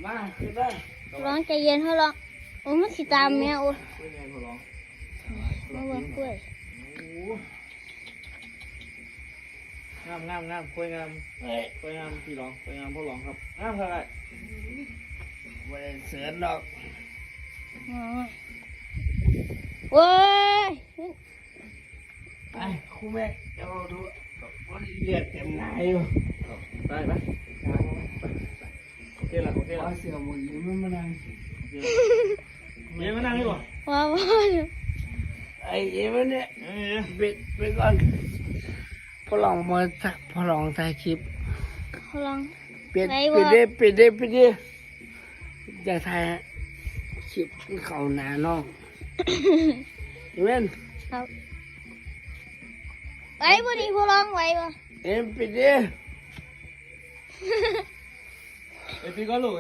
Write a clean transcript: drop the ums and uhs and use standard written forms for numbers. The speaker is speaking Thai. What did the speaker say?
มาขึ้นได้ ร้องใจเย็นเท่าร้องโอ้มันสิตามแม่โอ้ กล้วยไงพอร้อง มาว่ากล้วย งามกล้วยงามกล้วยงามพี่ร้องกล้วยงามพ่อร้องครับงามเท่าไหร่ไม่ได้เสือดอก โว้ย ไปครูแม่จะเอาดูวันเลือดเต็มหน้าอยู่ได้ไหมโอเคละเสือหมดยิ้มมานั่งยิ้มมานั่งดีกว่า ว้าว ไอ้ยิ้มเนี่ยปิดไปก่อนพอลองมาพอลองถ่ายคลิป ลอง ปิดดิจะถ่ายคลิปเขาหนาน้องเว้น ครับไว้บุรีพลองไว้บ่ ปิดดิไอ้พี่ก็รู้